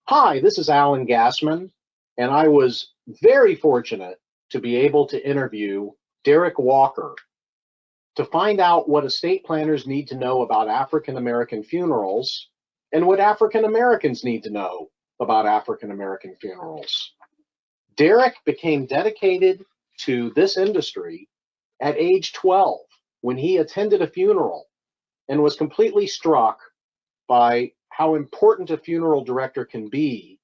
Hi, this is Alan Gassman, and I was very fortunate to be able to interview Derek Walker to find out what estate planners need to know about African American funerals and what African Americans need to know about African American funerals. Derek became dedicated to this industry at age 12 when he attended a funeral and was completely struck by how important a funeral director can be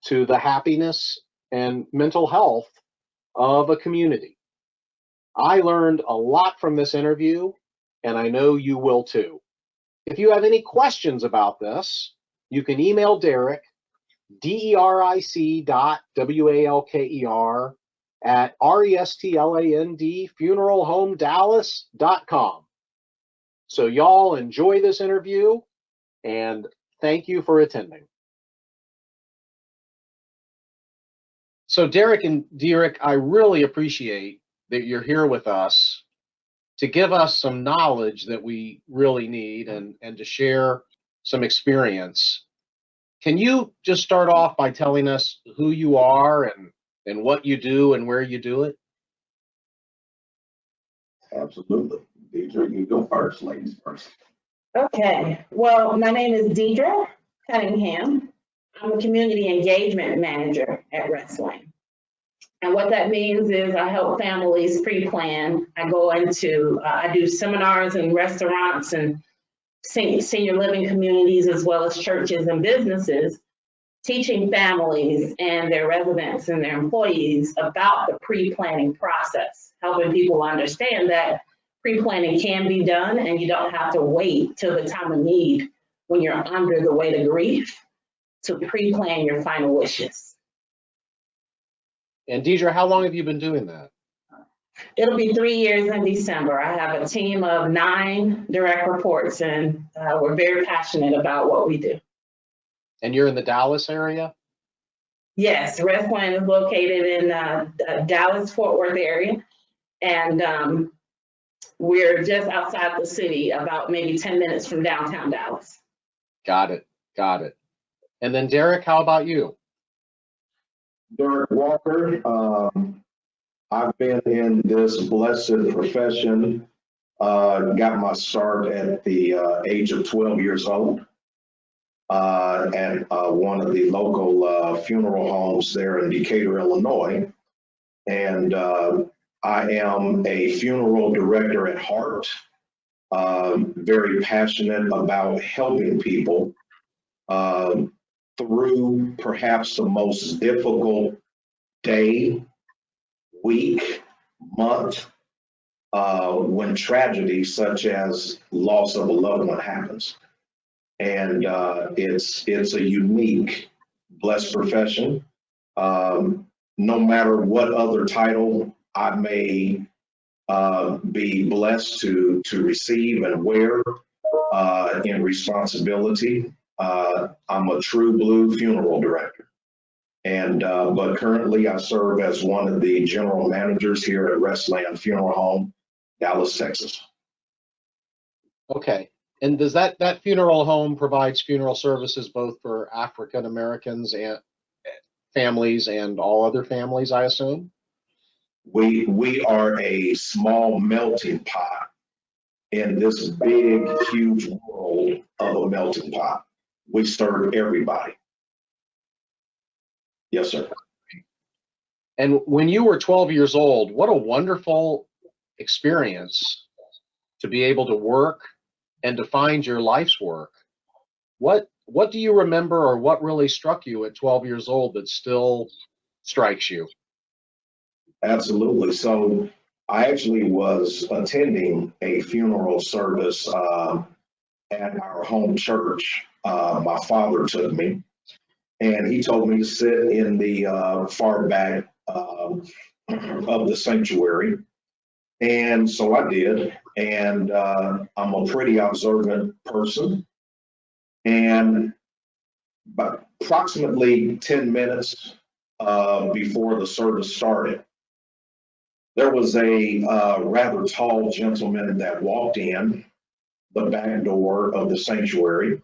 to the happiness and mental health of a community. I learned a lot from this interview, and I know you will too. If you have any questions about this, you can email Derek, DERIC.WALKER at RESTLAND So y'all enjoy this interview, and thank you for attending. So Derek and Derek, I really appreciate that you're here with us to give us some knowledge that we really need and to share some experience. Can you just start off by telling us who you are and what you do and where you do it? Absolutely. Deidre, you go first, ladies first. Okay, well, my name is Deidre Cunningham. I'm a community engagement manager at Wrestling. And what that means is I help families pre-plan. I go into, I do seminars in restaurants and senior living communities, as well as churches and businesses, teaching families and their residents and their employees about the pre-planning process, helping people understand that pre-planning can be done and you don't have to wait till the time of need when you're under the weight of grief to pre-plan your final wishes. And Deidre, how long have you been doing that? It'll be 3 years in December. I have a team of 9 direct reports, and we're very passionate about what we do. And you're in the Dallas area? Yes, Wrestling is located in Dallas-Fort Worth area, and we're just outside the city, about maybe 10 minutes from downtown Dallas. Got it. Got it. And then Derek, how about you? Derek Walker. I've been in this blessed profession, got my start at the age of 12 years old at one of the local funeral homes there in Decatur, Illinois. And I am a funeral director at heart, very passionate about helping people through perhaps the most difficult day, week, month, when tragedy such as loss of a loved one happens. And it's a unique, blessed profession. No matter what other title I may be blessed to receive and wear in responsibility, I'm a true blue funeral director. And but currently I serve as one of the general managers here at Restland Funeral Home, Dallas, Texas. Okay. And does that funeral home provides funeral services both for African Americans and families and all other families, I assume? We are a small melting pot in this big, huge world of a melting pot. We serve everybody. Yes, sir. And when you were 12 years old, what a wonderful experience to be able to work and to find your life's work. What do you remember, or what really struck you at 12 years old that still strikes you? Absolutely. So I actually was attending a funeral service at our home church. My father took me, and he told me to sit in the far back of the sanctuary. And so I did, and I'm a pretty observant person. And about approximately 10 minutes before the service started, there was a rather tall gentleman that walked in the back door of the sanctuary.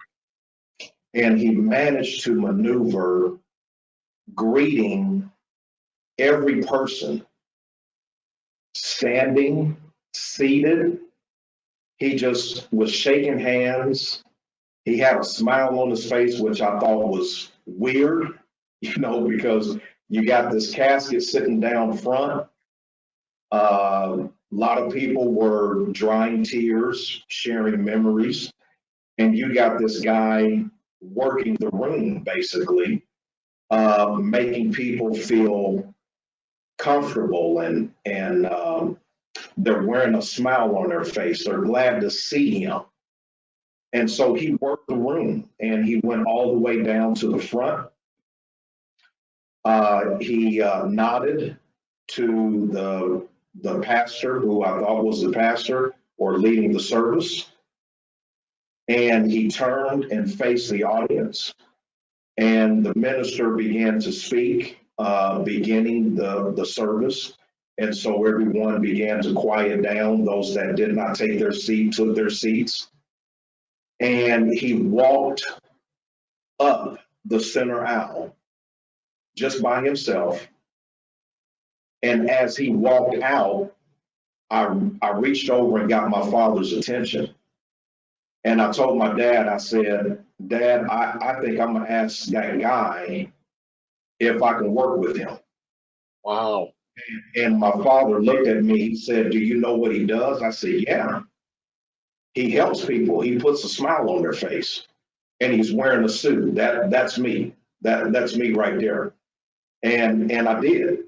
And he managed to maneuver greeting every person, standing, seated. He just was shaking hands. He had a smile on his face, which I thought was weird, because you got this casket sitting down front. A lot of people were drying tears, sharing memories, and you got this guy working the room, basically, making people feel comfortable, and they're wearing a smile on their face. They're glad to see him. And so he worked the room, and he went all the way down to the front. He nodded to the pastor, who I thought was the pastor or leading the service. And he turned and faced the audience, and the minister began to speak, beginning the service. And so everyone began to quiet down. Those that did not take their seat took their seats. And he walked up the center aisle just by himself. And as he walked out, I reached over and got my father's attention. And I told my dad, I said, Dad, I think I'm going to ask that guy if I can work with him. Wow. And my father looked at me. He said, do you know what he does? I said, yeah. He helps people. He puts a smile on their face. And he's wearing a suit. That's me. That's me right there. And I did.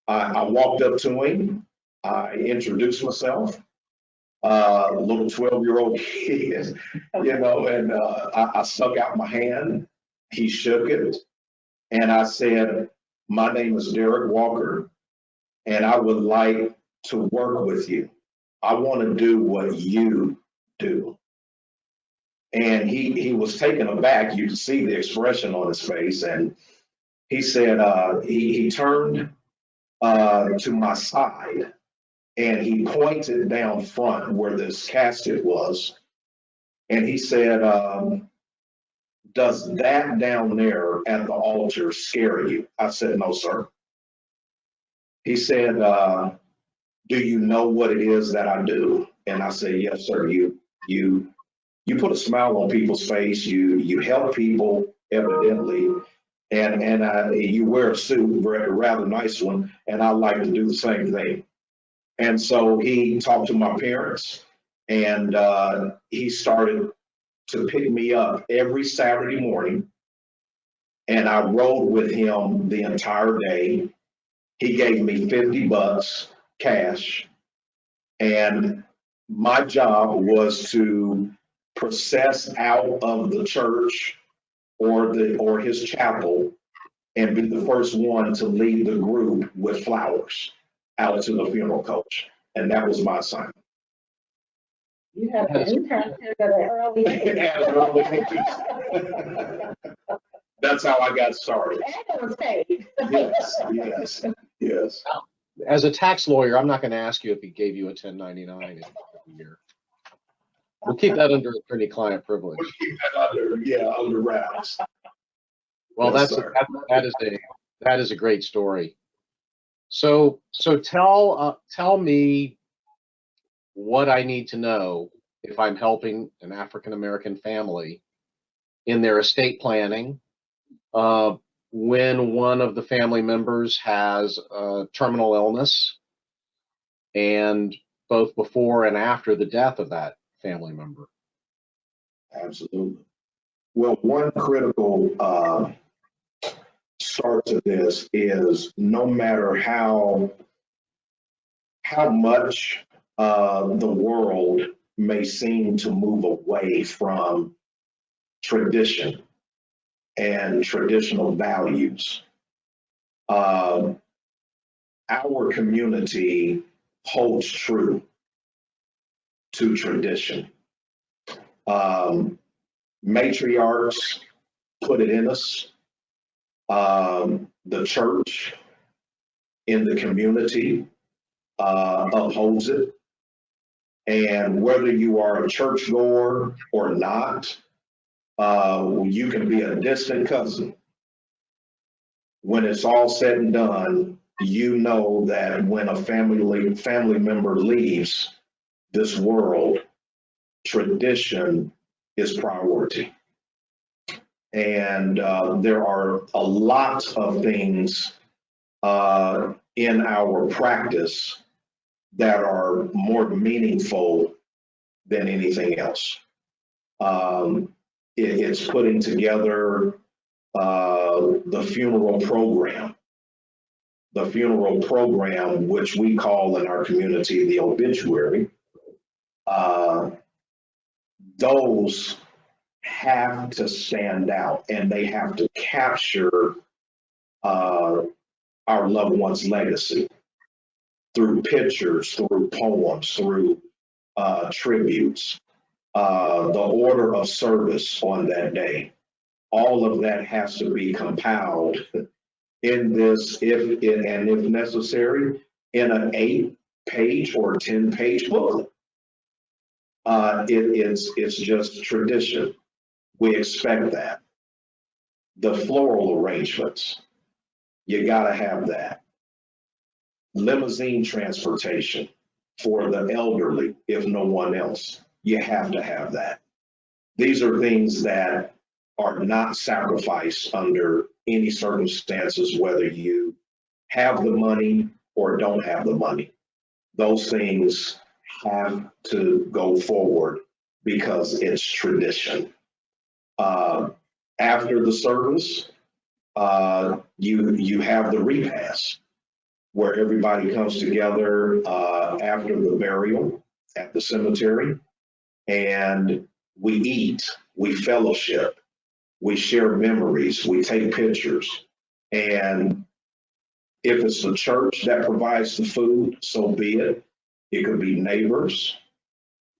I walked up to him. I introduced myself. Little 12-year-old kid, and I stuck out my hand. He shook it, and I said, my name is Derek Walker, and I would like to work with you. I want to do what you do. And he was taken aback. You could see the expression on his face. And he said, he turned to my side, and he pointed down front where this casket was. And he said, does that down there at the altar scare you? I said, no, sir. He said, do you know what it is that I do? And I said, yes, sir. You put a smile on people's face. You help people, evidently. And you wear a suit, a rather nice one. And I like to do the same thing. And so he talked to my parents, and he started to pick me up every Saturday morning. And I rode with him the entire day. He gave me $50 cash. And my job was to process out of the church or his chapel and be the first one to lead the group with flowers out to the funeral coach. And that was my assignment. You have an internship at an early age. That's how I got started. And it was paid. Yes. As a tax lawyer, I'm not going to ask you if he gave you a 1099 every year. We'll keep that under attorney-client privilege. We'll keep that under wraps. Well, Yes, that is a great story. So tell me what I need to know if I'm helping an African-American family in their estate planning, when one of the family members has a terminal illness, and both before and after the death of that family member. Absolutely. Well, one critical start to this is no matter how much the world may seem to move away from tradition and traditional values, our community holds true to tradition. Matriarchs put it in us. The church in the community upholds it. And whether you are a churchgoer or not, You can be a distant cousin. When it's all said and done, you know that when a family member leaves this world, tradition is priority. And there are a lot of things in our practice that are more meaningful than anything else. It's putting together the funeral program, which we call in our community the obituary. Those have to stand out, and they have to capture our loved one's legacy through pictures, through poems, through tributes, the order of service on that day. All of that has to be compiled in this, if necessary, in an 8-page or 10-page booklet. It's just tradition. We expect that. The floral arrangements, you gotta have that. Limousine transportation for the elderly, if no one else, you have to have that. These are things that are not sacrificed under any circumstances, whether you have the money or don't have the money. Those things have to go forward because it's tradition. After the service, you have the repast where everybody comes together after the burial at the cemetery, and we eat, we fellowship, we share memories, we take pictures. And if it's the church that provides the food, so be it. It could be neighbors,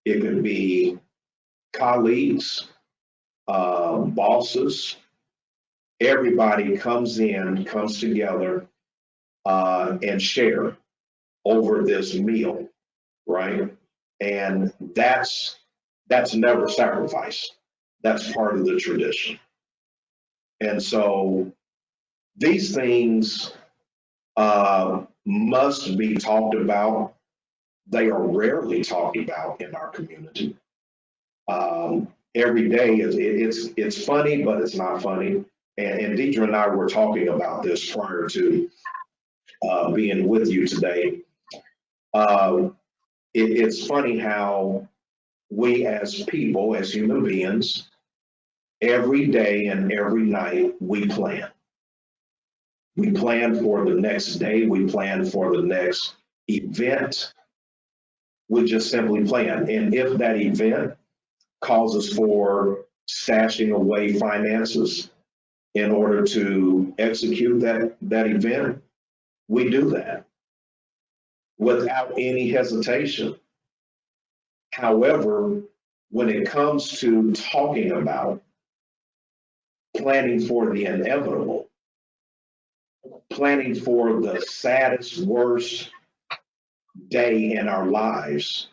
it could be colleagues, bosses. Everybody comes together and share over this meal, right? And that's never sacrificed. That's part of the tradition. And so these things must be talked about. They are rarely talked about in our community. Every day it's funny, but it's not funny. And Deidre and I were talking about this prior to being with you today. It's funny how we as people, as human beings, every day and every night we plan. We plan for the next day. We plan for the next event. We just simply plan. And if that event causes for stashing away finances in order to execute that event, we do that without any hesitation. However, when it comes to talking about planning for the inevitable, planning for the saddest, worst day in our lives,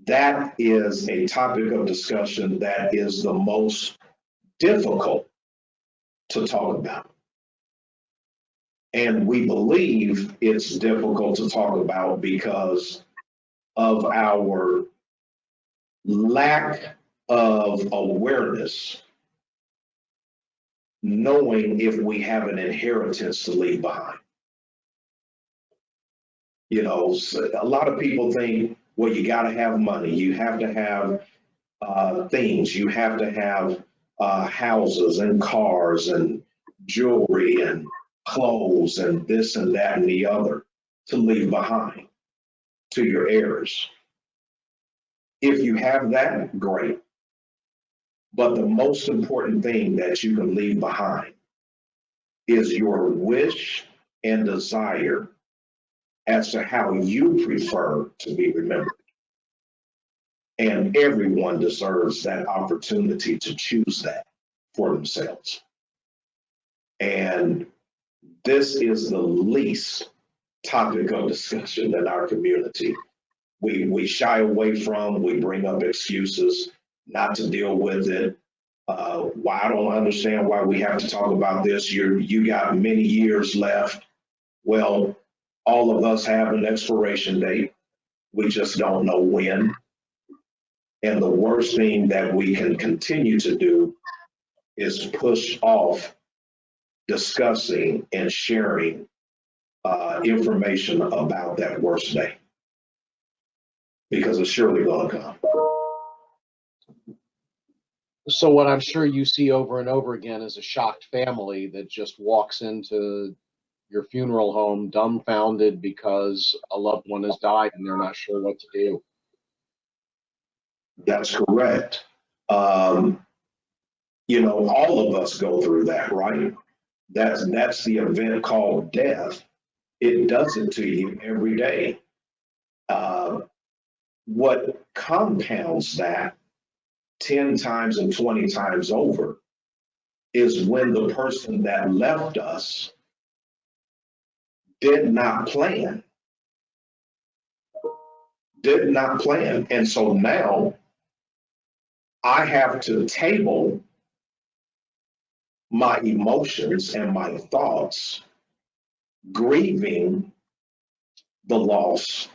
that is a topic of discussion that is the most difficult to talk about. And we believe it's difficult to talk about because of our lack of awareness, knowing if we have an inheritance to leave behind. You know, a lot of people think, well, you got to have money, you have to have things, you have to have houses and cars and jewelry and clothes and this and that and the other to leave behind to your heirs. If you have that, great. But the most important thing that you can leave behind is your wish and desire as to how you prefer to be remembered. And everyone deserves that opportunity to choose that for themselves. And this is the least topic of discussion in our community. We shy away from, we bring up excuses not to deal with it. Why I don't understand why we have to talk about this. You got many years left. Well, all of us have an expiration date. We just don't know when. And the worst thing that we can continue to do is push off discussing and sharing information about that worst day, because it's surely going to come. So what I'm sure you see over and over again is a shocked family that just walks into your funeral home dumbfounded because a loved one has died and they're not sure what to do. That's correct. All of us go through that, right? That's the event called death. It does it to you every day. What compounds that 10 times and 20 times over is when the person that left us did not plan. And so now I have to table my emotions and my thoughts, grieving the loss,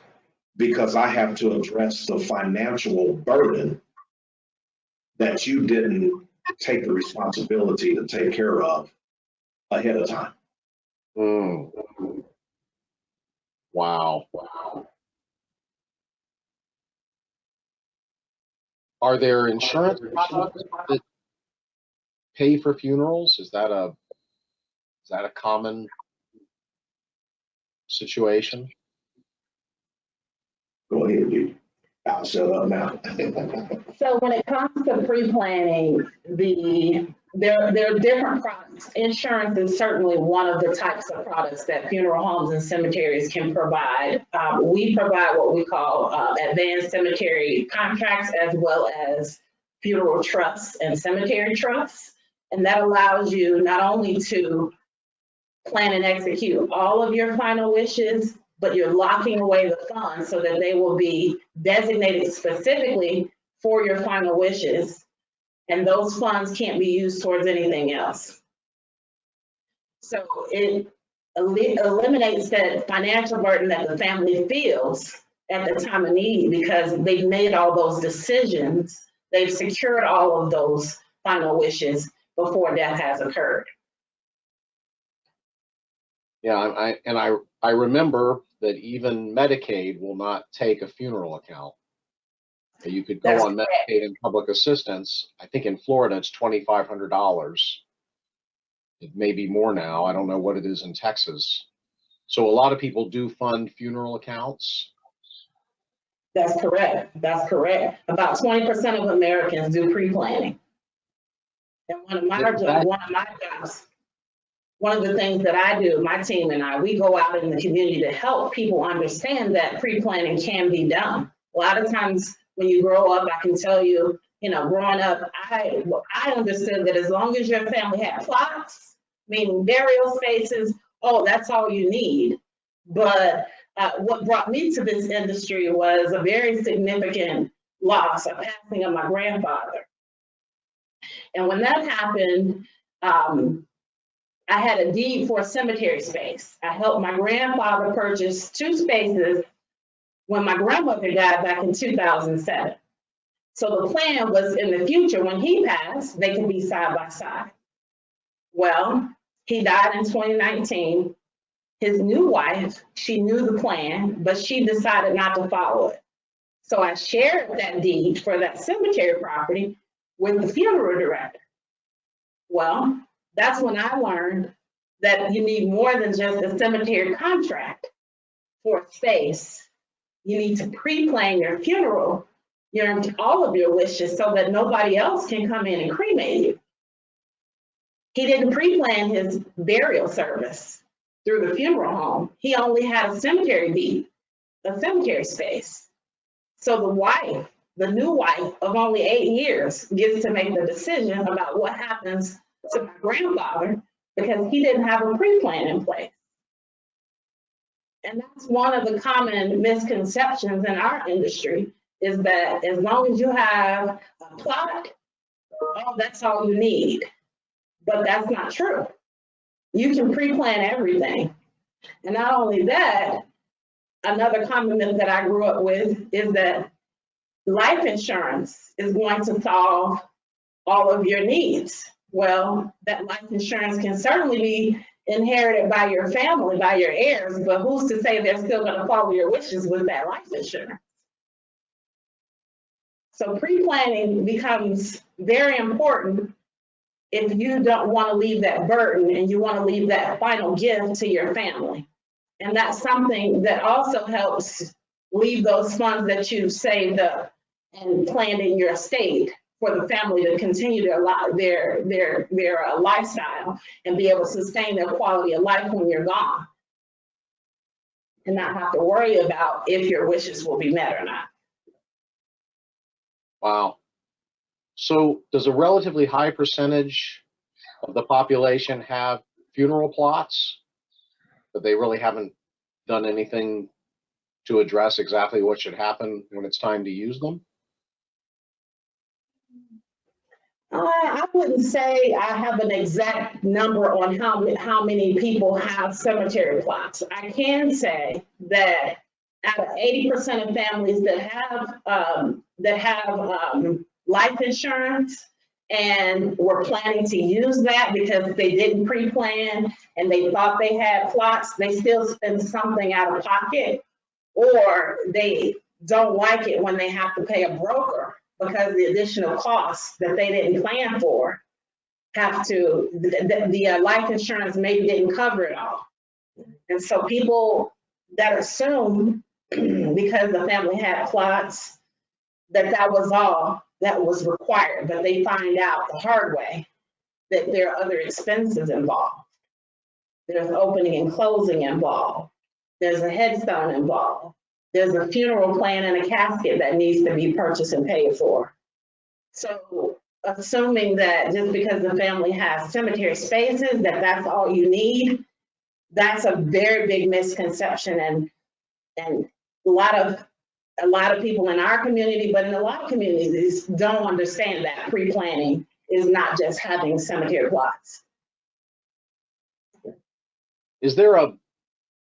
because I have to address the financial burden that you didn't take the responsibility to take care of ahead of time. Wow. Are there insurance products that pay for funerals? Is that a common situation? Go ahead, dude. I'll shut up now. So when it comes to pre-planning, there are different products. Insurance is certainly one of the types of products that funeral homes and cemeteries can provide. We provide what we call advanced cemetery contracts, as well as funeral trusts and cemetery trusts. And that allows you not only to plan and execute all of your final wishes, but you're locking away the funds so that they will be designated specifically for your final wishes. And those funds can't be used towards anything else. So it eliminates that financial burden that the family feels at the time of need, because they've made all those decisions. They've secured all of those final wishes before death has occurred. Yeah, I remember that even Medicaid will not take a funeral account. You could go on Medicaid and public assistance. I think in Florida it's $2,500. It may be more now. I don't know what it is in Texas. So a lot of people do fund funeral accounts. That's correct. About 20% of Americans do pre-planning. And one of the things that I do, my team and I, we go out in the community to help people understand that pre-planning can be done. A lot of times when you grow up, I can tell you, growing up, I understood that as long as your family had plots, meaning burial spaces, that's all you need. But what brought me to this industry was a very significant loss, a passing of my grandfather. And when that happened, I had a deed for a cemetery space. I helped my grandfather purchase 2 spaces when my grandmother died back in 2007. So the plan was in the future, when he passed, they could be side by side. Well, he died in 2019. His new wife, she knew the plan, but she decided not to follow it. So I shared that deed for that cemetery property with the funeral director. Well, that's when I learned that you need more than just a cemetery contract for a space. You need to pre-plan your funeral, all of your wishes, so that nobody else can come in and cremate you. He didn't pre-plan his burial service through the funeral home. He only had a cemetery deed, a cemetery space. So the wife, the new wife of only 8 years, gets to make the decision about what happens to my grandfather, because he didn't have a pre-plan in place. And that's one of the common misconceptions in our industry, is that as long as you have a plot oh, that's all you need. But that's not true. You can pre-plan everything. And not only that, another common myth that I grew up with is that life insurance is going to solve all of your needs. Well, that life insurance can certainly be inherited by your family, by your heirs, but who's to say they're still going to follow your wishes with that life insurance? So pre-planning becomes very important if you don't want to leave that burden and you want to leave that final gift to your family. And that's something that also helps leave those funds that you've saved up and planned in your estate for the family to continue their lifestyle and be able to sustain their quality of life when you're gone, and not have to worry about if your wishes will be met or not. Wow. So does a relatively high percentage of the population have funeral plots, but they really haven't done anything to address exactly what should happen when it's time to use them? I wouldn't say I have an exact number on how many people have cemetery plots. I can say that out of 80% of families that have life insurance and were planning to use that because they didn't pre-plan and they thought they had plots, they still spend something out of pocket, or they don't like it when they have to pay a broker because the additional costs that they didn't plan for the life insurance maybe didn't cover it all. And so people that assume because the family had plots that was all that was required, but they find out the hard way that there are other expenses involved. There's opening and closing involved. There's a headstone involved. There's a funeral plan and a casket that needs to be purchased and paid for. So assuming that just because the family has cemetery spaces, that's all you need, that's a very big misconception. And a lot of people in our community, but in a lot of communities, don't understand that pre-planning is not just having cemetery plots. Is there a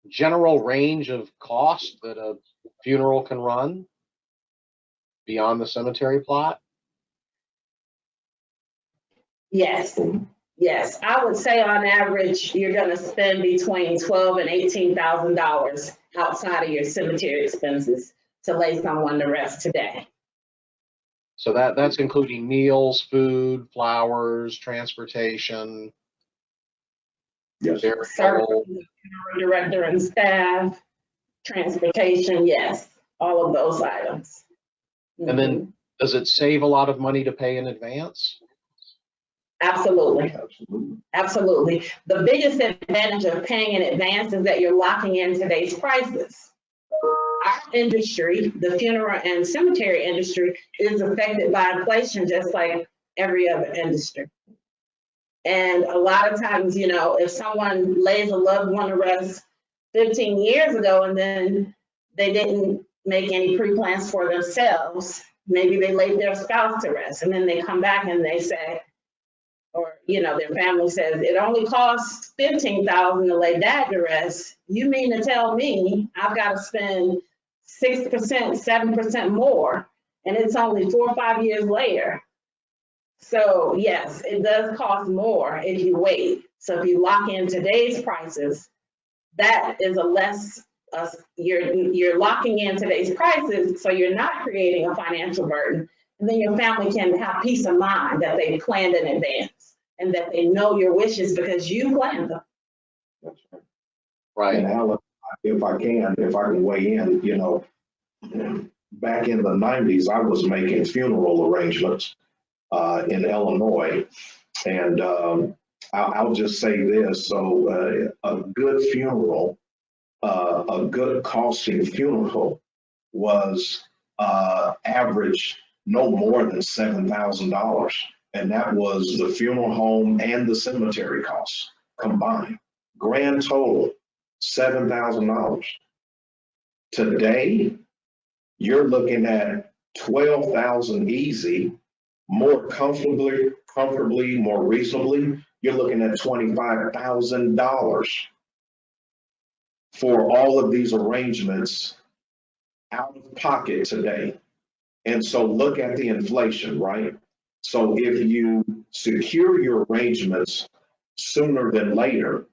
general range of cost that a funeral can run beyond the cemetery plot? Yes, I would say on average, you're gonna spend between $12,000 and $18,000 outside of your cemetery expenses to lay someone to rest today. So that's including meals, food, flowers, transportation. Yes. Services, funeral director and staff, transportation, yes, all of those items. And then does it save a lot of money to pay in advance? Absolutely. Absolutely. Absolutely. The biggest advantage of paying in advance is that you're locking in today's prices. Our industry, the funeral and cemetery industry, is affected by inflation just like every other industry. And a lot of times, if someone lays a loved one to rest 15 years ago and then they didn't make any pre-plans for themselves, maybe they laid their spouse to rest and then they come back and they say, or their family says, it only costs $15,000 to lay dad to rest. You mean to tell me I've got to spend 6%, 7% more, and it's only 4 or 5 years later? So yes, it does cost more if you wait. So if you lock in today's prices, that is you're locking in today's prices, so you're not creating a financial burden. And then your family can have peace of mind that they planned in advance and that they know your wishes because you planned them. That's right. Right. And Alan, if I can weigh in, back in the 90s, I was making funeral arrangements in Illinois. And I'll just say this. So a good funeral, a good costing funeral was average no more than $7,000. And that was the funeral home and the cemetery costs combined. Grand total, $7,000. Today, you're looking at $12,000 easy more comfortably, more reasonably, you're looking at $25,000 for all of these arrangements out of pocket today. And so look at the inflation, right? So if you secure your arrangements sooner than later,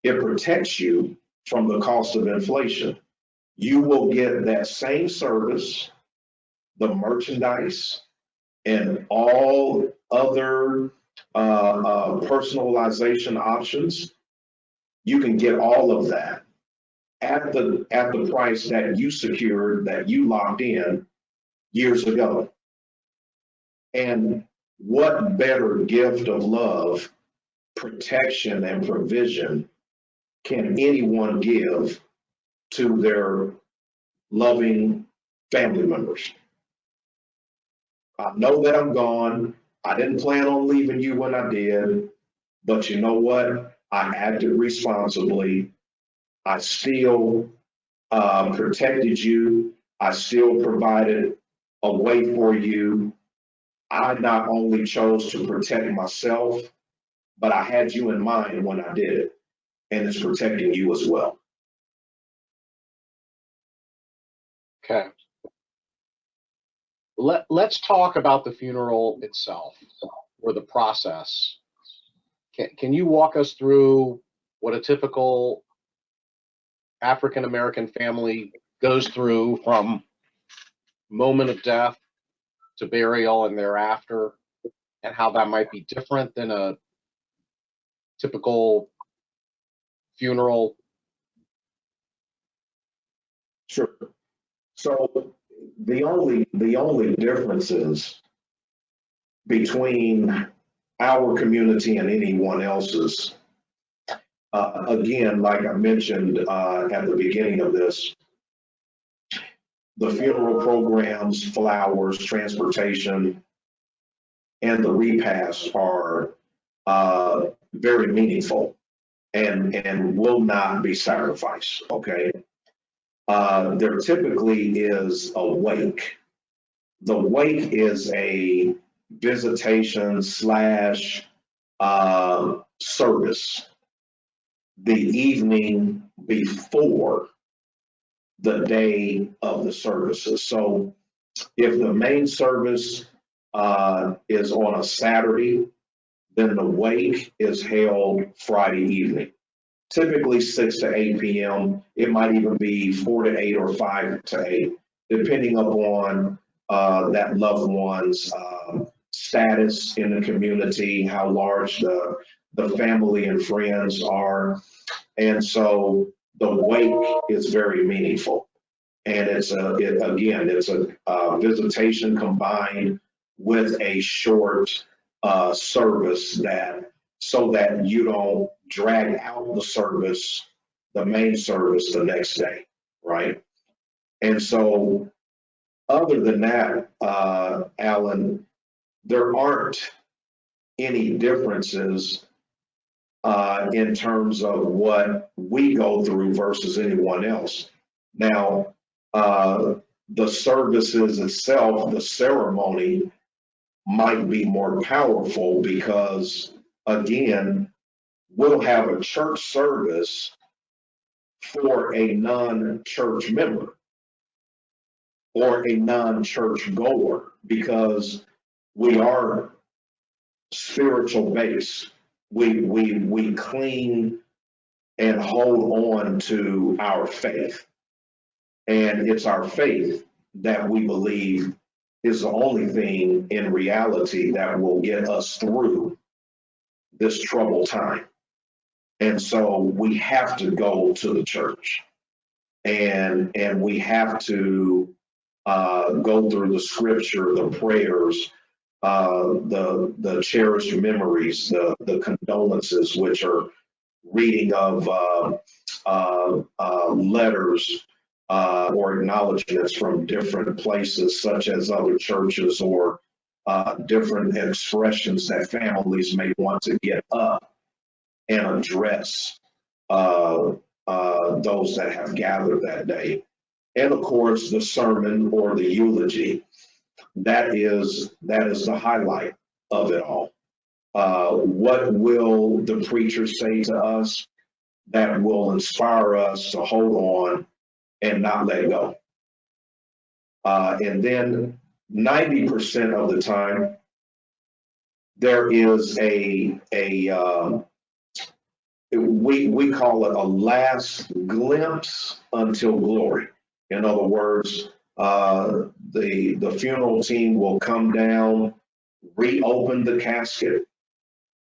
it protects you from the cost of inflation. You will get that same service, the merchandise, and all other personalization options. You can get all of that at the price that you secured, that you locked in years ago. And what better gift of love, protection, and provision can anyone give to their loving family members? I know that I'm gone. I didn't plan on leaving you when I did, but you know what? I acted responsibly. I still protected you. I still provided a way for you. I not only chose to protect myself, but I had you in mind when I did it, and it's protecting you as well. Okay. Let's talk about the funeral itself, or the process. Can you walk us through what a typical African American family goes through from moment of death to burial and thereafter, and how that might be different than a typical funeral? Sure. So the only differences between our community and anyone else's, again, like I mentioned at the beginning of this, the funeral programs, flowers, transportation, and the repast are very meaningful and will not be sacrificed, okay? There typically is a wake. The wake is a visitation slash service the evening before the day of the services. So if the main service is on a Saturday, then the wake is held Friday evening, typically 6 to 8 p.m. It might even be 4 to 8 or 5 to 8, depending upon that loved one's status in the community, how large the family and friends are. And so the wake is very meaningful. And it's a visitation combined with a short service so that you don't drag out the service, the main service, the next day, right? And so other than that, Alan, there aren't any differences in terms of what we go through versus anyone else. Now, the services itself, the ceremony might be more powerful because, again, we'll have a church service for a non-church member or a non-church goer because we are spiritual based. We cling and hold on to our faith. And it's our faith that we believe is the only thing in reality that will get us through this troubled time. And so we have to go to the church and we have to go through the scripture, the prayers, the cherished memories, the condolences, which are reading of letters or acknowledgments from different places, such as other churches, or different expressions that families may want to get up and address those that have gathered that day. And of course, the sermon or the eulogy, that is the highlight of it all. What will the preacher say to us that will inspire us to hold on and not let go? And then 90% of the time, there is we call it a last glimpse until glory. In other words, the funeral team will come down, reopen the casket,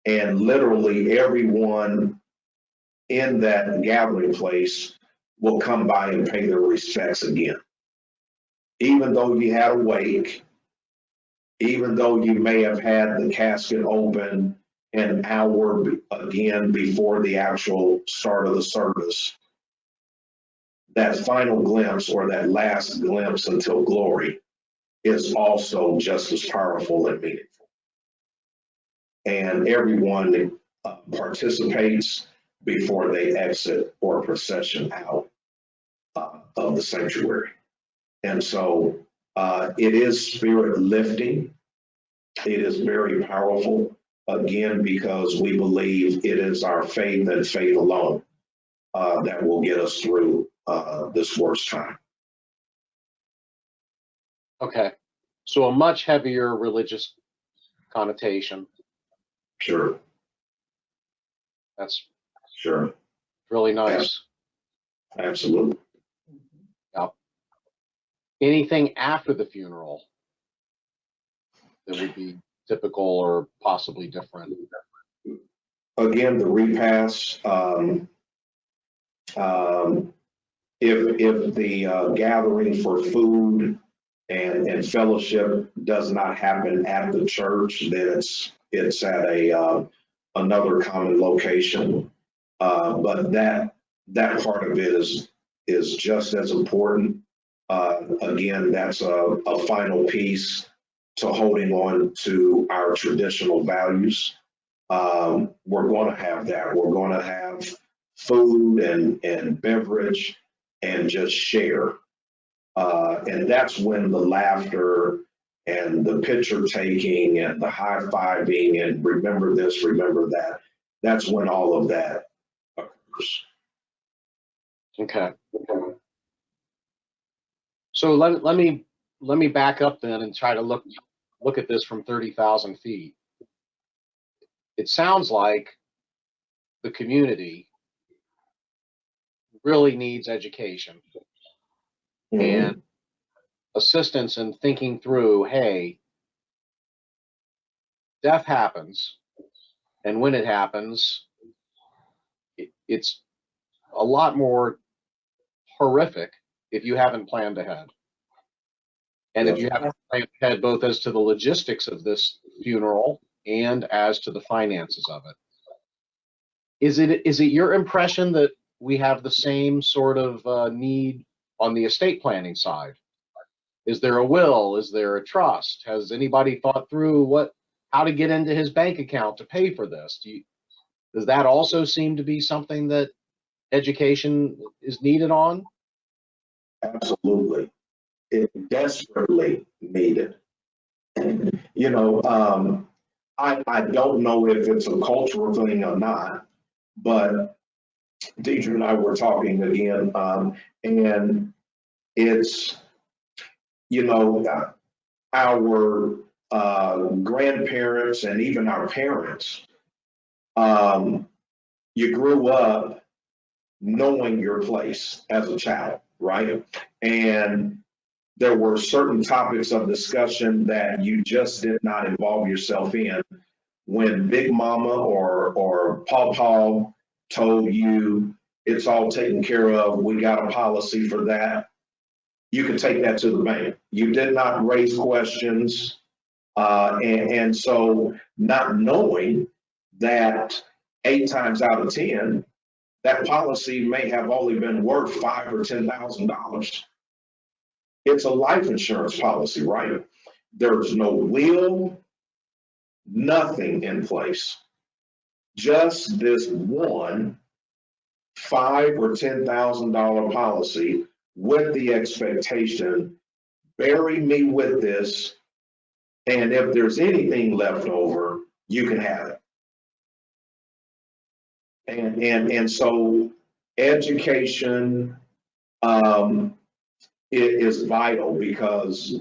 and literally everyone in that gathering place will come by and pay their respects again. Even though you had a wake, even though you may have had the casket open an hour again before the actual start of the service, that final glimpse or that last glimpse until glory is also just as powerful and meaningful. And everyone participates before they exit or procession out of the sanctuary. And so it is spirit lifting. It is very powerful, again, because we believe it is our faith and faith alone that will get us through this worst time. Okay. So a much heavier religious connotation. Sure. That's Sure. really nice. Absolutely. Yeah. Anything after the funeral that would be typical or possibly different? Again, the repast. If the gathering for food and fellowship does not happen at the church, then it's at another common location. But that part of it is just as important. Again, that's a final piece to holding on to our traditional values. We're going to have that. We're going to have food and beverage and just share. And that's when the laughter and the picture taking and the high-fiving and remember this, remember that, that's when all of that occurs. Okay. So let me back up then and try to look at this from 30,000 feet. It sounds like the community really needs education and assistance in thinking through, hey, death happens, and when it happens, it's a lot more horrific if you haven't planned ahead. And if you haven't planned ahead both as to the logistics of this funeral and as to the finances of it. Is it your impression that we have the same sort of need on the estate planning side? Is there a will? Is there a trust? Has anybody thought through how to get into his bank account to pay for this? Does that also seem to be something that education is needed on? Absolutely. It desperately needed. You know, I don't know if it's a cultural thing or not, but Deidre and I were talking again, and it's, you know, our grandparents and even our parents, you grew up knowing your place as a child, right? And there were certain topics of discussion that you just did not involve yourself in. When Big Mama or Pawpaw told you it's all taken care of, we got a policy for that, you could take that to the bank. You did not raise questions. And so not knowing that 8 times out of 10, that policy may have only been worth $5,000 or $10,000. It's a life insurance policy, right? There's no will, nothing in place. Just this one $5,000 or $10,000 policy with the expectation, bury me with this And if there's anything left over, you can have it. And so education is vital, because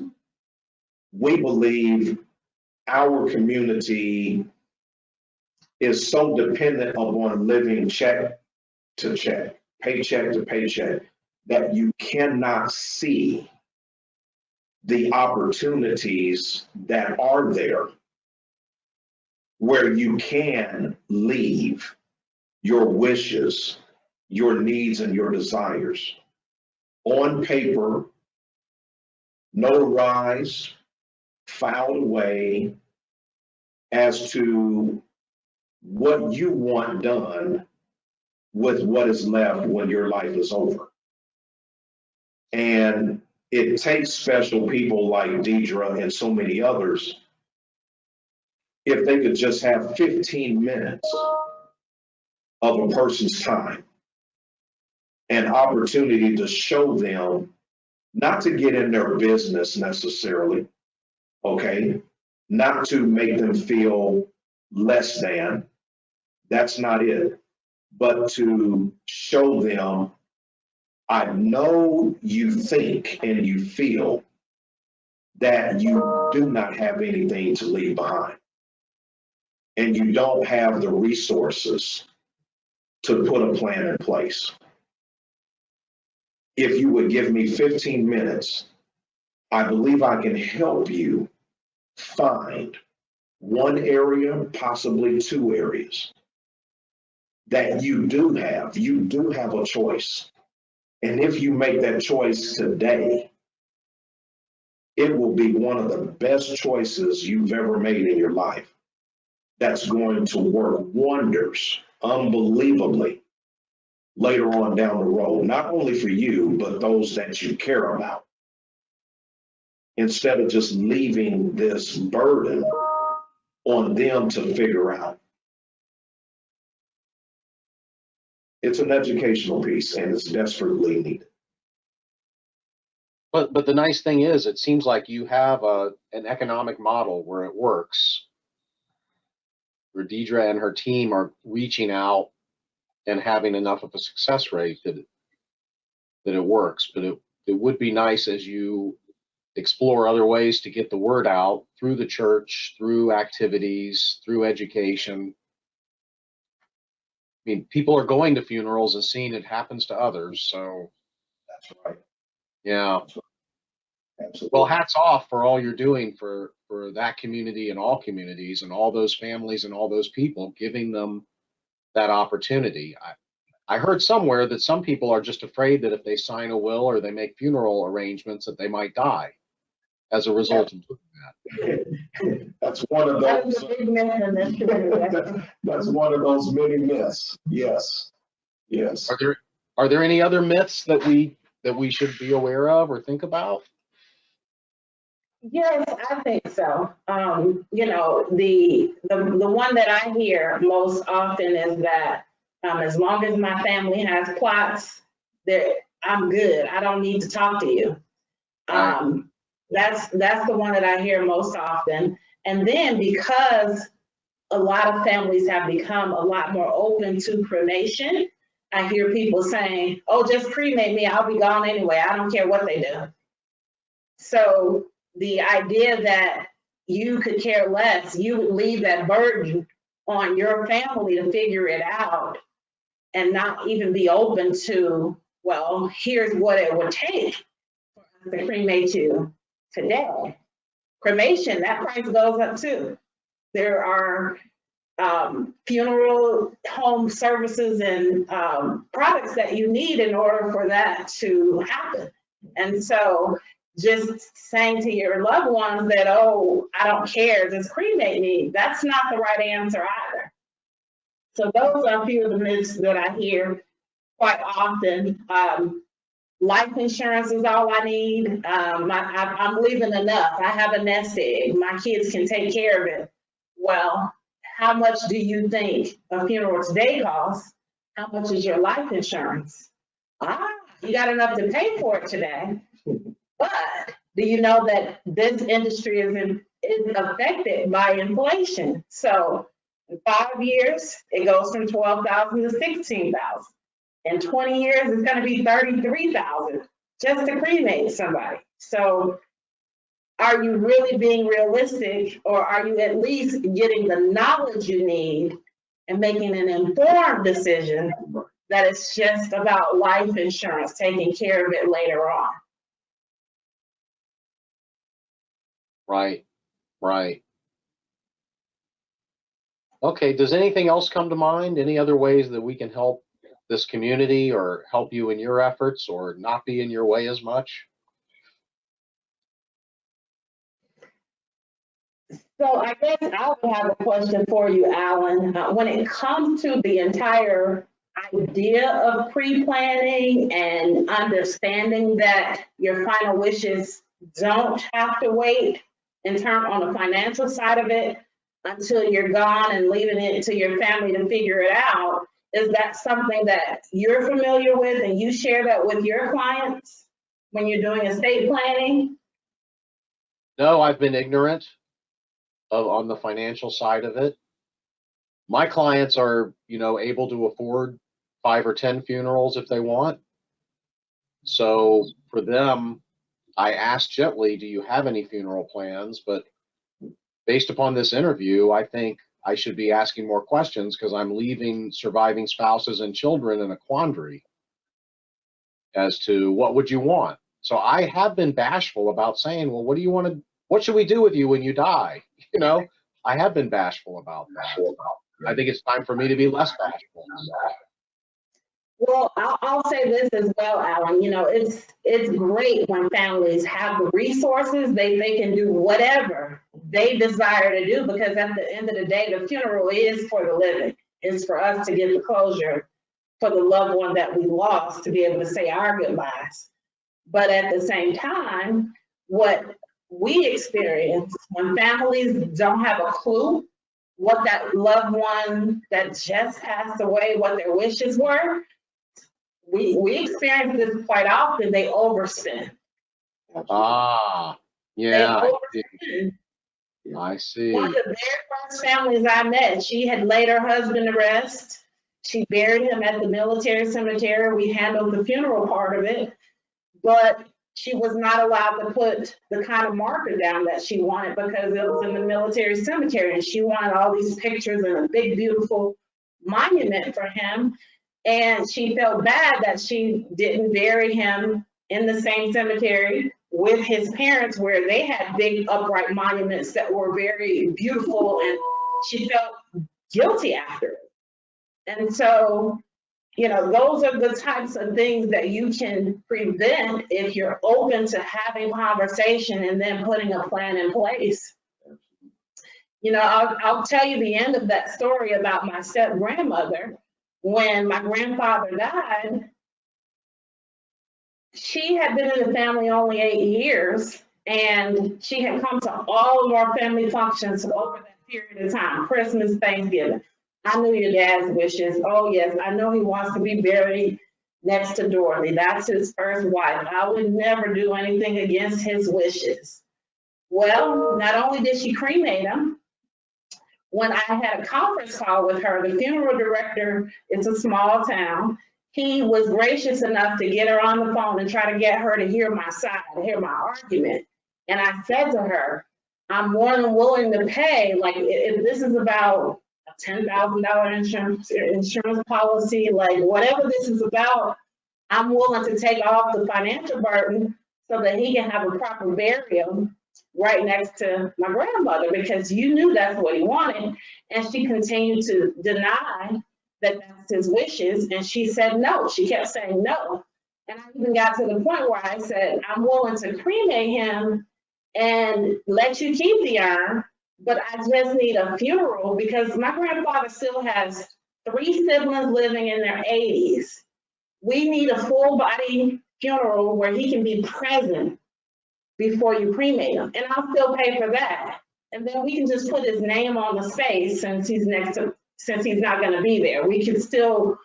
we believe our community is so dependent upon living check to check, paycheck to paycheck, that you cannot see the opportunities that are there where you can leave your wishes, your needs, and your desires on paper, notarized, filed away as to what you want done with what is left when your life is over. And it takes special people like Deidre and so many others, if they could just have 15 minutes of a person's time, an opportunity to show them, not to get in their business necessarily, okay? Not to make them feel less than, that's not it, but to show them, I know you think and you feel that you do not have anything to leave behind, and you don't have the resources to put a plan in place. If you would give me 15 minutes, I believe I can help you find one area, possibly two areas, that you do have a choice. And if you make that choice today, it will be one of the best choices you've ever made in your life. That's going to work wonders, unbelievably, later on down the road, not only for you, but those that you care about. Instead of just leaving this burden on them to figure out. It's an educational piece, and it's desperately needed. But the nice thing is, it seems like you have an economic model where it works, where Deidre and her team are reaching out and having enough of a success rate that it works. But it would be nice, as you explore other ways to get the word out through the church, through activities, through education. I mean, people are going to funerals and seeing it happens to others. So That's right. yeah. That's right. Absolutely. Well, hats off for all you're doing for that community and all communities and all those families and all those people, giving them that opportunity. I heard somewhere that some people are just afraid that if they sign a will or they make funeral arrangements that they might die as a result of doing that. That's one of That is those. a big myth in this community. That's one of those many myths. Yes. Yes. Are there any other myths that we should be aware of or think about? Yes, I think so. You know, the one that I hear most often is that as long as my family has plots, I'm good. I don't need to talk to you. That's the one that I hear most often. And then because a lot of families have become a lot more open to cremation, I hear people saying, "Oh, just cremate me. I'll be gone anyway. I don't care what they do." So the idea that you could care less, you would leave that burden on your family to figure it out and not even be open to, well, here's what it would take to cremate you today. Cremation, that price goes up too. There are funeral home services and products that you need in order for that to happen. And so just saying to your loved ones that, oh, I don't care, just cremate me, that's not the right answer either. So those are a few of the myths that I hear quite often. Life insurance is all I need. I'm leaving enough. I have a nest egg. My kids can take care of it. Well, how much do you think a funeral today costs? How much is your life insurance? You got enough to pay for it today. But do you know that this industry is is affected by inflation. So in 5 years, it goes from 12,000 to 16,000. In 20 years, it's going to be 33,000 just to cremate somebody. So are you really being realistic, or are you at least getting the knowledge you need and making an informed decision that it's just about life insurance, taking care of it later on? Right, right. Okay, does anything else come to mind? Any other ways that we can help this community or help you in your efforts or not be in your way as much? So I guess I would have a question for you, Alan. When it comes to the entire idea of pre-planning and understanding that your final wishes don't have to wait in terms on the financial side of it until you're gone and leaving it to your family to figure it out, is that something that you're familiar with and you share that with your clients when you're doing estate planning? No, I've been ignorant on the financial side of it. My clients are, able to afford 5 or 10 funerals if they want. So for them, I asked gently, do you have any funeral plans? But based upon this interview, I think I should be asking more questions, because I'm leaving surviving spouses and children in a quandary as to what would you want. So I have been bashful about saying, well, what should we do with you when you die? I have been bashful about that. I think it's time for me to be less bashful. Well, I'll say this as well, Alan. It's great when families have the resources, they can do whatever they desire to do, because at the end of the day, the funeral is for the living. It's for us to get the closure for the loved one that we lost, to be able to say our goodbyes. But at the same time, what we experience when families don't have a clue what that loved one that just passed away, what their wishes were, we experience this quite often. They overspend. Ah, yeah, I see. One of the very first families I met, she had laid her husband to rest. She buried him at the military cemetery. We handled the funeral part of it, but she was not allowed to put the kind of marker down that she wanted, because it was in the military cemetery, and she wanted all these pictures and a big, beautiful monument for him. And she felt bad that she didn't bury him in the same cemetery with his parents, where they had big upright monuments that were very beautiful, and she felt guilty after it. And so, those are the types of things that you can prevent if you're open to having conversation and then putting a plan in place. I'll tell you the end of that story about my step-grandmother. When my grandfather died, she had been in the family only 8 years, and she had come to all of our family functions over that period of time, Christmas, Thanksgiving. I knew your dad's wishes. Oh, yes, I know he wants to be buried next to Dorothy. That's his first wife. I would never do anything against his wishes. Well, not only did she cremate him, when I had a conference call with her, the funeral director, it's a small town, he was gracious enough to get her on the phone and try to get her to hear my side, hear my argument. And I said to her, I'm more than willing to pay, like if this is about a $10,000 insurance policy, like whatever this is about, I'm willing to take off the financial burden so that he can have a proper burial right next to my grandmother, because you knew that's what he wanted. And she continued to deny that that's his wishes. And she said no. She kept saying no. And I even got to the point where I said, I'm willing to cremate him and let you keep the urn, but I just need a funeral, because my grandfather still has 3 siblings living in their 80s. We need a full body funeral where he can be present before you cremate him. And I'll still pay for that. And then we can just put his name on the space since he's not going to be there. We can still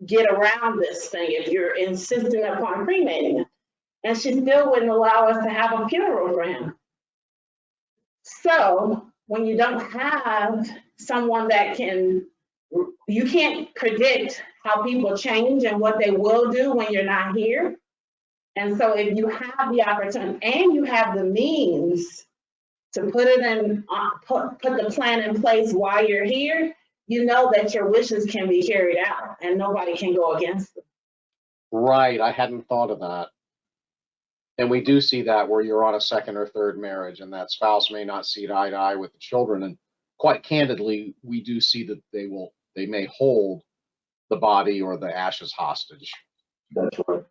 get around this thing if you're insisting upon cremating him. And she still wouldn't allow us to have a funeral for him. So when you don't have someone that you can't predict how people change and what they will do when you're not here. And so if you have the opportunity and you have the means to put it in, put the plan in place while you're here, you know that your wishes can be carried out and nobody can go against them. Right, I hadn't thought of that. And we do see that where you're on a second or third marriage and that spouse may not see eye to eye with the children. And quite candidly, we do see that they may hold the body or the ashes hostage. That's right.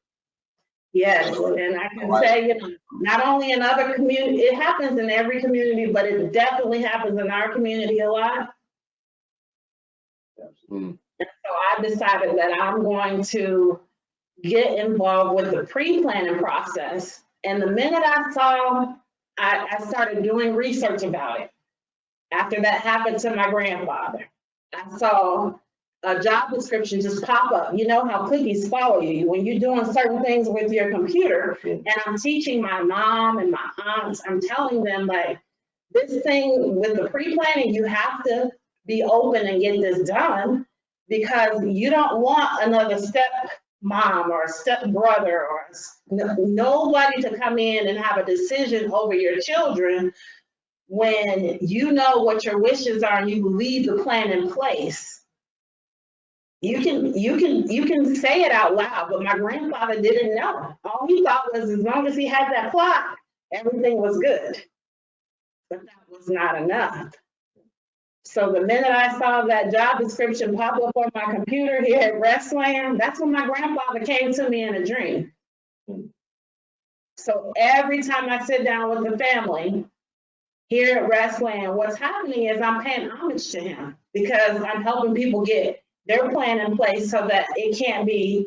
Yes, and I can say, not only in other communities, it happens in every community, but it definitely happens in our community a lot. And so I decided that I'm going to get involved with the pre-planning process. And the minute I started doing research about it. After that happened to my grandfather, I saw a job description just pop up. You know how cookies follow you when you're doing certain things with your computer. And I'm teaching my mom and my aunts, I'm telling them like, this thing with the pre-planning, you have to be open and get this done because you don't want another step mom or a step brother or nobody to come in and have a decision over your children when you know what your wishes are and you leave the plan in place. You can say it out loud, but my grandfather didn't know. All he thought was as long as he had that clock, everything was good. But that was not enough. So the minute I saw that job description pop up on my computer here at Restland, that's when my grandfather came to me in a dream. So every time I sit down with the family here at Restland, what's happening is I'm paying homage to him because I'm helping people get their plan in place so that it can't be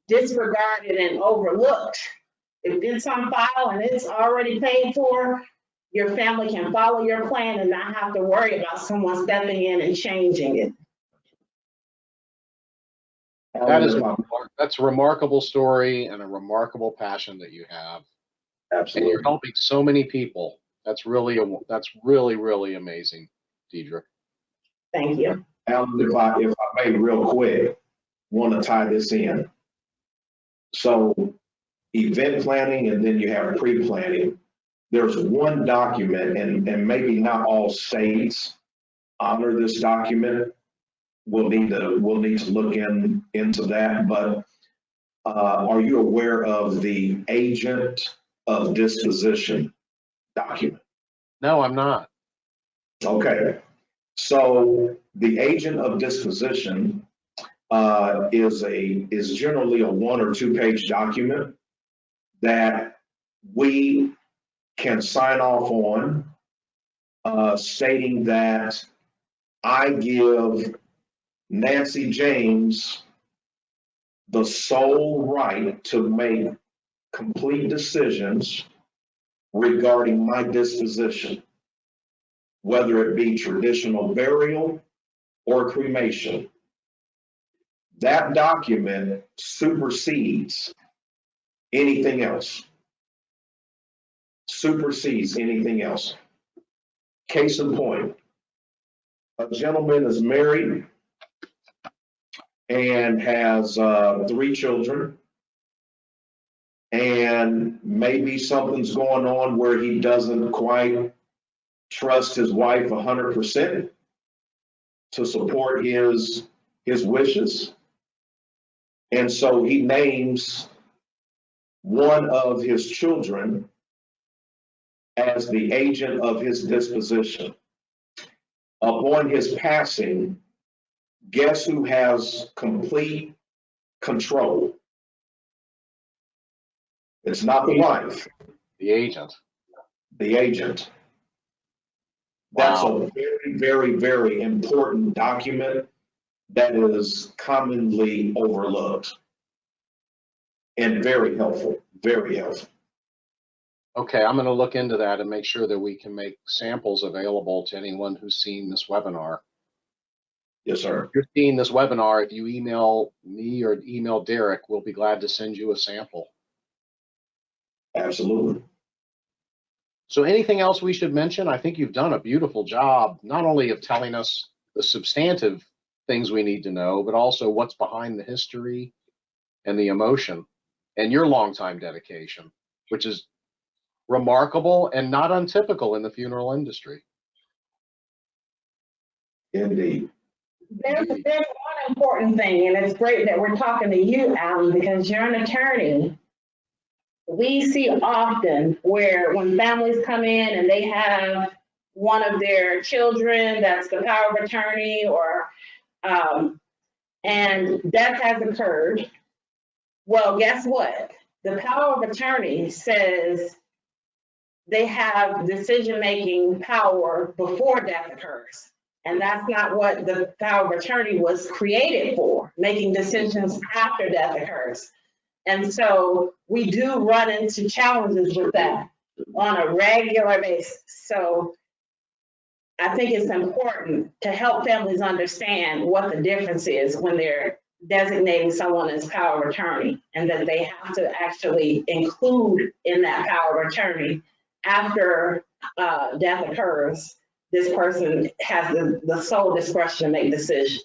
disregarded and overlooked. If it's on file and it's already paid for, your family can follow your plan and not have to worry about someone stepping in and changing it. That's a remarkable story and a remarkable passion that you have. Absolutely. And you're helping so many people. That's really really amazing, Deidre. Thank you. Alan, if I may real quick, want to tie this in. So event planning and then you have pre-planning. There's one document, and maybe not all states honor this document. We'll need to look into that. But are you aware of the agent of disposition document? No, I'm not. Okay. So the agent of disposition is generally a 1 or 2 page document that we can sign off on, stating that I give Nancy James the sole right to make complete decisions regarding my disposition, whether it be traditional burial or cremation. That document supersedes anything else. Supersedes anything else. Case in point, a gentleman is married and has 3 children, and maybe something's going on where he doesn't quite trust his wife 100% to support his wishes. And so he names one of his children as the agent of his disposition. Upon his passing, guess who has complete control? It's not the wife. The agent. The agent. That's Wow. a very, very, very important document that is commonly overlooked and very helpful, very helpful. Okay, I'm going to look into that and make sure that we can make samples available to anyone who's seen this webinar. Yes, sir. If you're seeing this webinar, if you email me or email Derek, we'll be glad to send you a sample. Absolutely. So anything else we should mention? I think you've done a beautiful job, not only of telling us the substantive things we need to know, but also what's behind the history and the emotion and your longtime dedication, which is remarkable and not untypical in the funeral industry. Indeed. There's one important thing, and it's great that we're talking to you, Alan, because you're an attorney. We see often where when families come in and they have one of their children that's the power of attorney, or and death has occurred. Well, guess what? The power of attorney says they have decision-making power before death occurs. And that's not what the power of attorney was created for, making decisions after death occurs. And so we do run into challenges with that on a regular basis. So I think it's important to help families understand what the difference is when they're designating someone as power of attorney, and that they have to actually include in that power of attorney after death occurs, this person has the sole discretion to make decisions.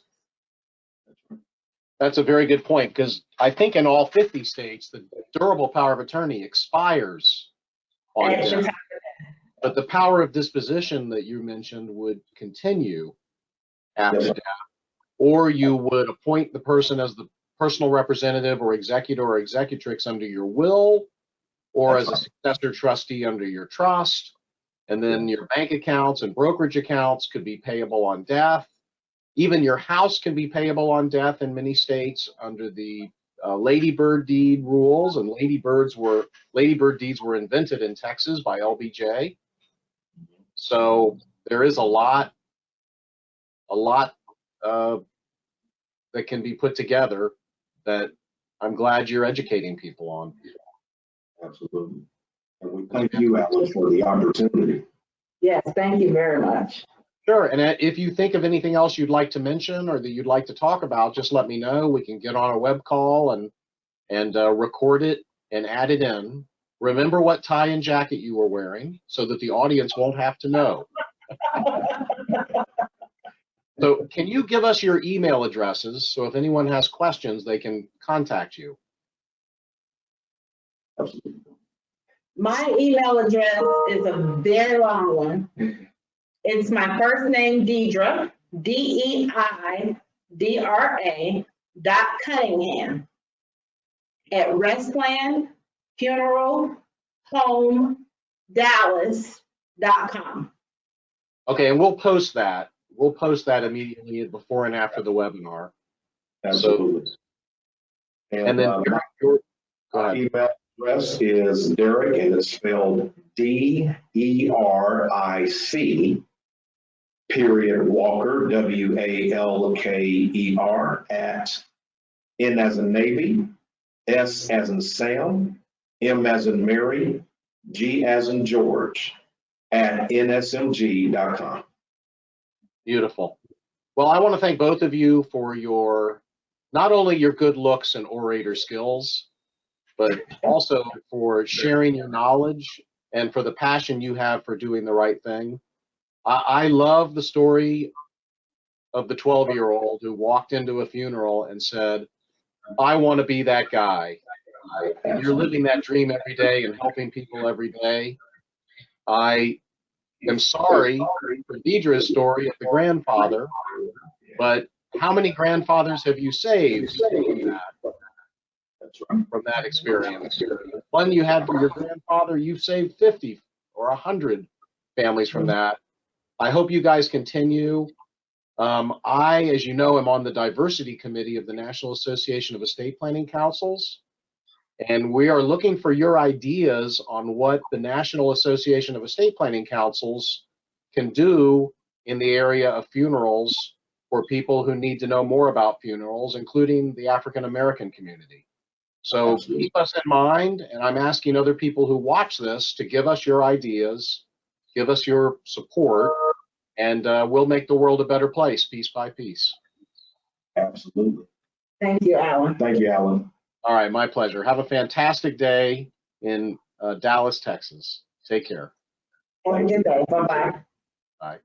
That's a very good point, because I think in all 50 states, the durable power of attorney expires on death. But the power of disposition that you mentioned would continue after death, or you would appoint the person as the personal representative or executor or executrix under your will, or as a successor trustee under your trust. And then your bank accounts and brokerage accounts could be payable on death. Even your house can be payable on death in many states under the ladybird deed rules, and ladybird deeds were invented in Texas by LBJ. So there is a lot that can be put together that I'm glad you're educating people on. Absolutely. And we thank you, Alan, for the opportunity. Yes, thank you very much. Sure, and if you think of anything else you'd like to mention or that you'd like to talk about, just let me know. We can get on a web call and record it and add it in. Remember what tie and jacket you were wearing so that the audience won't have to know. So can you give us your email addresses so if anyone has questions, they can contact you? Absolutely. My email address is a very long one. It's my first name, Deidra, DEIDRA.Cunningham at restlandfuneralhomedallas.com. Okay, and we'll post that. We'll post that immediately before and after the webinar. Absolutely. So, and then my email address is Derek, and it's spelled DERIC, period, Walker, WALKER, at N as in Navy, S as in Sam, M as in Mary, G as in George, at nsmg.com. Beautiful. Well, I want to thank both of you for your, not only your good looks and orator skills, but also for sharing your knowledge and for the passion you have for doing the right thing. I love the story of the 12-year-old who walked into a funeral and said, I want to be that guy. And you're living that dream every day and helping people every day. I am sorry for Deidre's story of the grandfather, but how many grandfathers have you saved from that experience? One you had for your grandfather, you've saved 50 or 100 families from that. I hope you guys continue. I, as you know, am on the diversity committee of the National Association of Estate Planning Councils, and we are looking for your ideas on what the National Association of Estate Planning Councils can do in the area of funerals for people who need to know more about funerals, including the African American community. So keep us in mind, and I'm asking other people who watch this to give us your ideas, give us your support, and we'll make the world a better place, piece by piece. Absolutely. Thank you, Alan. Thank you, Alan. All right, my pleasure. Have a fantastic day in Dallas, Texas. Take care. Have a good day. Bye-bye. Bye.